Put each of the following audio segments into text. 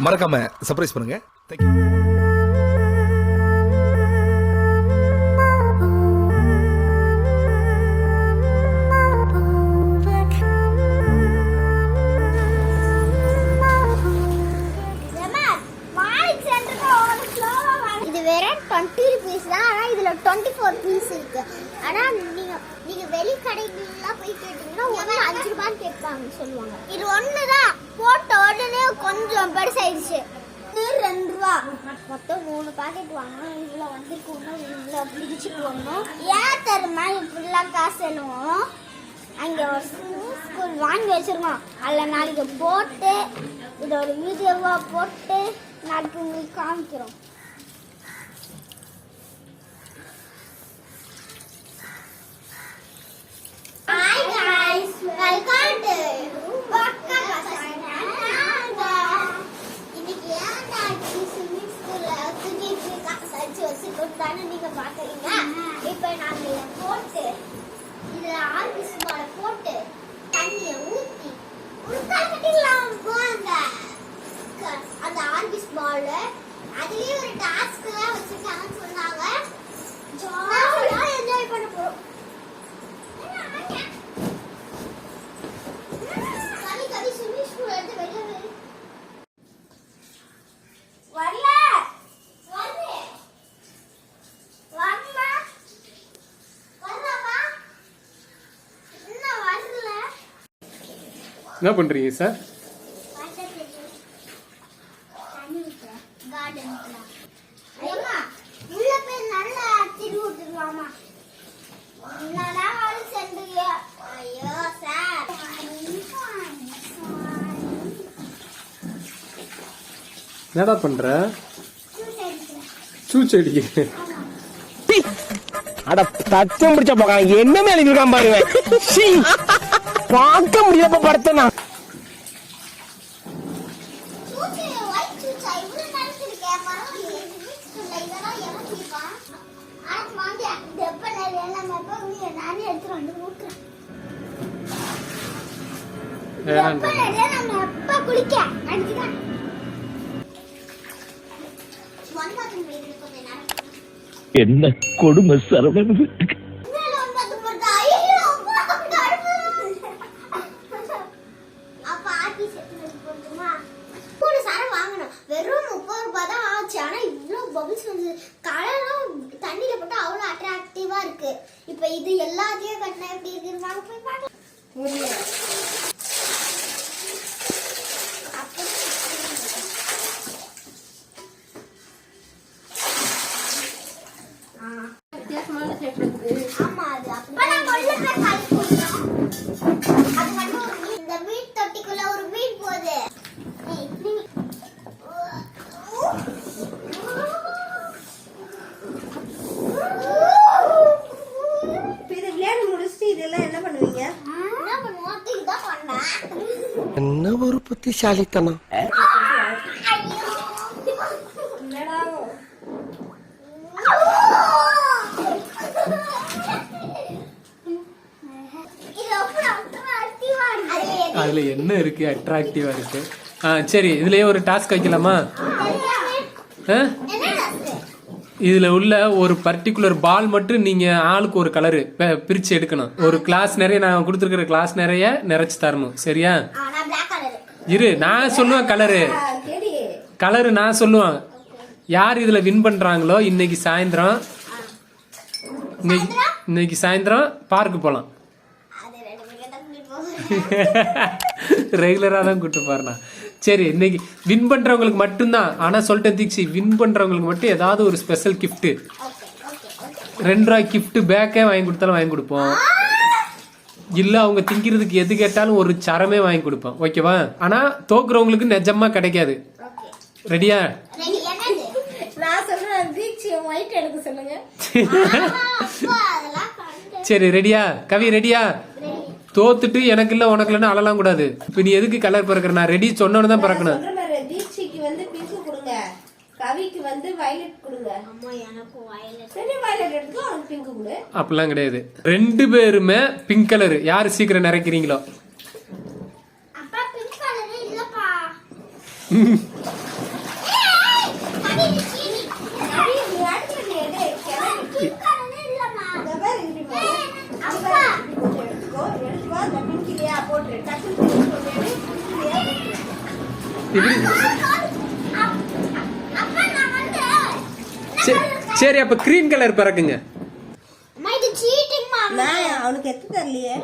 மறக்காம சர்ப்ரைஸ் பண்ணுங்க. தேங்க்யூ. இதுல 24 பீஸ் இருக்கு. ஆனா நீங்க வெளி கடைகள்லாம் போய் கேட்டீங்கன்னா ஒண்ணு 5 ரூபாய் கேட்பாங்க சொல்லுவாங்க. இது ஒண்ணுதான் போட்ட உடனே கொஞ்சம் பெருசாயிடுச்சு. 2 ரூபா மொத்தம் 3 பாக்கெட் வாங்கணும். இவ்வளோ வந்துருக்கோம்னா இவ்வளோ பிடிச்சிட்டு வரணும். ஏன் தருமா இப்படிலாம் காசு செல்லுவோம். அங்கே ஒரு ஸ்கூல் வாங்கி வச்சிருக்கோம். அதில் நாளைக்கு போட்டு இதை ஒரு வீடியோவாக போட்டு நாளைக்கு உங்களுக்கு காமிக்கிறோம். Hi guys, welcome to Bakka Pasana. இன்னைக்கு ஏன்டா ஸ்விம்மிங் ஸ்கூல்ல துணிக்கு காசு வச்சு கொடுத்தானு நீங்க பாக்குறீங்க. இப்போ நாங்க இதை போட்டு இதுல ஆர்பிஸ் பால போட்டு தண்ணியை ஊத்தி உருக்கால் கட்டிடலாம் போங்க. அந்த ஆர்பிஸ் பால் அதுலயே ஒரு டாஸ்க் எல்லாம் வச்சிருக்காங்கன்னு சொன்னாங்க. ஜாலியா என்ஜாய் பண்ண போறோம். என்ன பண்றீங்க சார்? என்னடா பண்ற? சூச்செடி. அட தச்சம் பிடிச்ச போக என்ன மேல இருக்கான் பாருங்க. பார்க்க முடியல படுத்தனா. என்ன கொடுமை சரவணன் வீட்டுக்கு. வெறும் 30 ரூபாய் தான் ஆச்சு. ஆனா இவ்வளவு பபிள்ஸ் வந்து கலரும் தண்ணியில போட்டு அவ்வளவு அட்ராக்டிவா இருக்கு. இப்ப இது எல்லாத்தையும் கட்டினா எப்படி இருக்கு வாங்க போய் பார்க்கலாம். ஆமா அது இந்த மீட் தொட்டிக்குள்ள ஒரு மீன் போகுது. என்ன ஒரு புத்திசாலித்தனம். அதுல என்ன இருக்கு அட்ராக்டிவா இருக்கு? சரி, இதுலயே ஒரு டாஸ்க் வைக்கலாமா? இதுல உள்ள ஒரு பர்டிகுலர் பால் மட்டும் நீங்க ஆளுக்கு ஒரு கலரு பிரிச்சு எடுக்கணும். ஒரு கிளாஸ் நிறைய நான் கொடுத்துருக்கிற கிளாஸ் நிறைய நிறைச்சு தரணும். சரியா? இரு, நான் சொல்லுவேன் கலரு நான் சொல்லுவேன். யார் இதுல வின் பண்றாங்களோ இன்னைக்கு சாயந்தரம் பார்க்கு போலாம். ரெகுலரா தான் கூட்டு போறேன். சரி, இன்னைக்கு வின் பண்றவங்களுக்கு மட்டும்தான். ஆனா சொல்லிட்டேன் தீக்ஷி, வின் பண்றவங்களுக்கு மட்டும் ஏதாவது ஒரு ஸ்பெஷல் கிஃப்ட் 2 ரூபாய் கிஃப்ட் பேக்கே வாங்கி கொடுத்தாலும் வாங்கி கொடுப்போம். இல்ல அவங்க திங்கிறதுக்கு எது கேட்டாலும் ஒரு சரமே வாங்கி கொடுப்போம். ஓகேவா? ஆனா தோக்குறவங்களுக்கு நிஜமா கிடைக்காது. ரெடியா? சரி, ரெடியா? கவி ரெடியா? தோத்துட்டு எனக்கு இல்ல உனக்கு இல்லன்னு அழலாம் கூடாது. இப்ப நீ எதுக்கு கலர் பறக்குற? நான் ரெடி சொன்னோன்னு தான் பறக்கணும். தீட்சிக்கு வந்து பிங்க் கொடுங்க, கவிக்கு வந்து வயலட் கொடுங்க. அம்மா எனக்கு வயலட். சரி, வயலட் எடுத்து அவனுக்கு பிங்க் கொடு. அப்படிலாம் கிடையாது. 2 பேருமே பிங்க் கலர். யாரு சீக்கிரம் நிறைக்கிறீங்களோ. அப்பா பிங்க் கலர் இல்லப்பா. இப்படி அப்ப நான் வந்து சரி அப்ப கிரீன் கலர் பறக்குங்க. அம்மா இது சீட்டிங் மாமா. நான் அவனுக்கு எத்து தரலையே.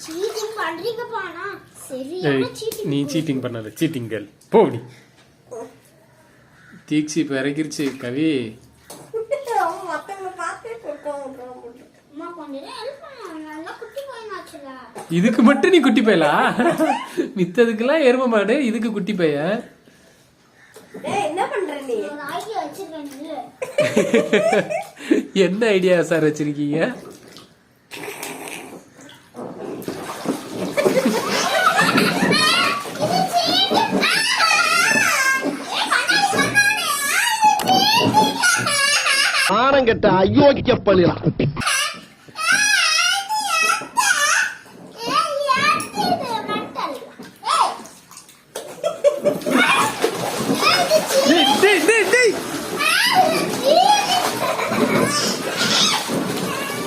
சீட்டிங் பண்றீங்க பானா. சரி சீட்டிங். நீ சீட்டிங் பண்ணாத, சீட்டிங் கேர்ள் போடி. தீக்ஷி இப்ப இறக்கிருச்சு கவி. அவன் மத்தவங்க பார்த்தே போட்டான். அம்மா கொஞ்சம் ஹெல்ப் பண்ணு. நல்லா குட்டி போயினாச்சுல. இதுக்கு மட்டும் நீ குட்டி பையலா? மித்ததுக்கெல்லாம் எரும மாடு, இதுக்கு குட்டி பைய. ஏய் என்ன பண்ற நீ? ஒரு ஐடியா வச்சிருக்கேன். என்ன ஐடியா சார் வச்சிருக்கீங்க? ஆனங்கட்ட அயோக்கிய பள்ளியா.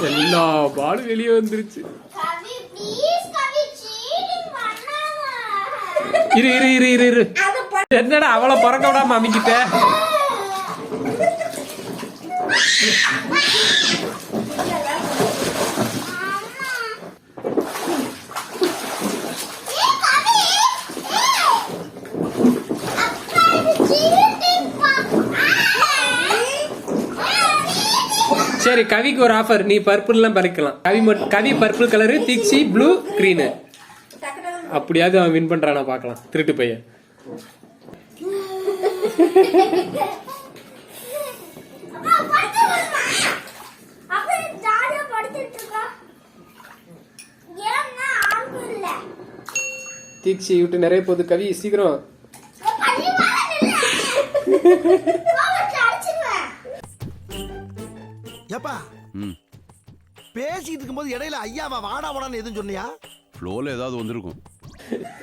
எல்லா பாலும் வெளியே வந்துருச்சு. கவி ப்ளீஸ் கவி சீட்டிங் பண்ணாத. இரு இரு இரு இரு இரு. என்னடா அவளை பறக்க விடாம அமைக்கிட்ட? சரி கவிக்கு ஒரு ஆஃபர், நீ பர்பிள்லாம் பறிக்கலாம். Kavi purple colour, Dheekshi blue green. அப்படியாவது அவன் வின் பண்றானா பார்க்கலாம். திருட்டு பையன். தீக்ஷி விட்டு நிறைய போகுது. கவி சீக்கிரம். ஏப்பா பேசிட்டு இருக்கும்போது இடையில ஐயாவா வாடா வாடான்னு எதுவும் சொன்னியா? ஃப்ளோல ஏதாவது வந்திருக்கும்.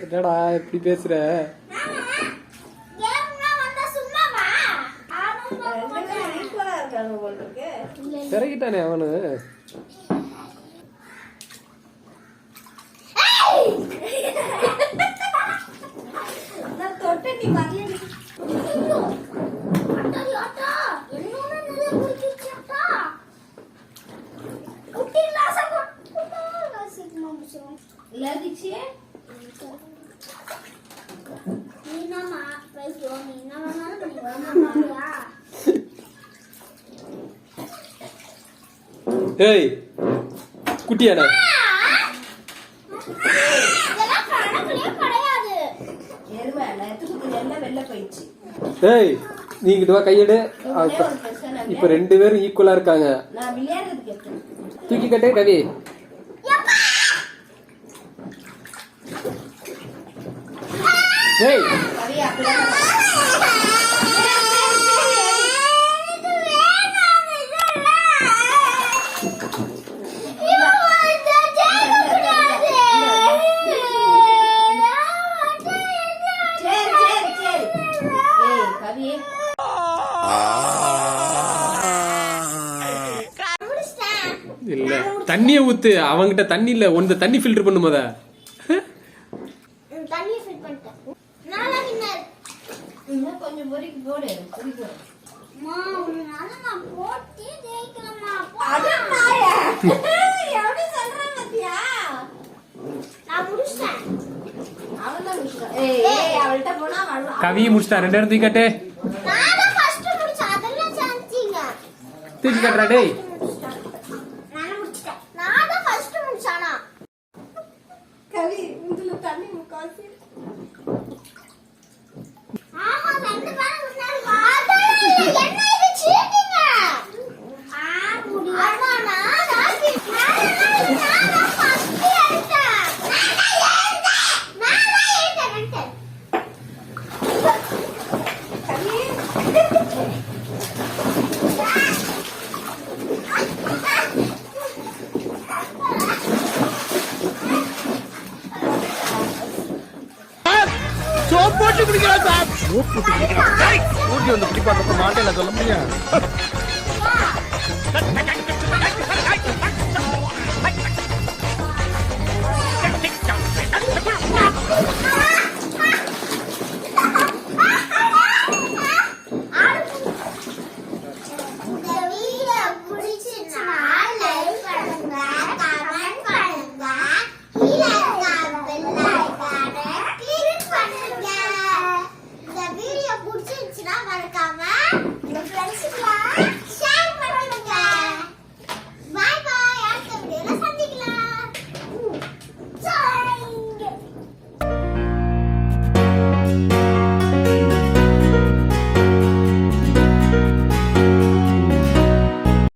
என்னடா இப்படி பேசுற? ஈக்குவலா இருக்காங்க போல இருக்கு. சிறகிட்டானே அவனு. நான் தொட்டு நீ வரல. லதிச்சி ஏய் குட்டியாடா. எருமை நேத்துக்கு எல்லாம் வெளில போயிடுச்சு. ஏய் நீ இங்கிட்டு வா, கையெடு. இப்ப ரெண்டு பேரும் ஈக்குவலா இருக்காங்க. நான் விளையாடுறதுக்கு எடுத்தேன். தூக்கி கட்டே கவி. ஏய் கவி அப்படியே இல்ல தண்ணிய ஊத்து. அவங்கிட்ட தண்ணி இல்ல, ஒன்று தண்ணி ஃபில்டர் பண்ணு முத. தண்ணி ஃபில் பண்ணிட்டேன். நானா வின்னர். இன்னும் கொஞ்சம் பொரிக்கு போடு. பொரிக்கும். அம்மா உன்னால நான் போட்டே ஜெயிக்கலம்மா. அது நாயா. எப்படி சொல்றேன் பாத்தியா? நான் முடிச்சேன். அவன் தான் முடிச்சான். ஏய் அவள்கிட்ட போனா அவன் கவி முடிச்சிட்டா. ரெண்டு பேரும் தூக்கி கட்டு. நான் தான் ஃபர்ஸ்ட் முடிச்சேன். அதெல்லாம் சான்சிங்க. தூக்கி கட்டுறா டேய். நான் முடிச்சிட்டேன். நான் தான் ஃபர்ஸ்ட் முடிச்சானா. கவி இதுல தண்ணி முக்காசி. ஆமா ரெண்டு பேரும் முன்னாடி வா. என்ன இது சீட்டிங்க? முடியாது. அம்மா நான் ஃபர்ஸ்ட் எடுத்தேன். நான் எடுத்தேன். சோப் போட்டு குடிக்கலாம் சார். ஊட்டி வந்து பிடிப்பாக்க மாட்டேன் சொல்ல முடியும்.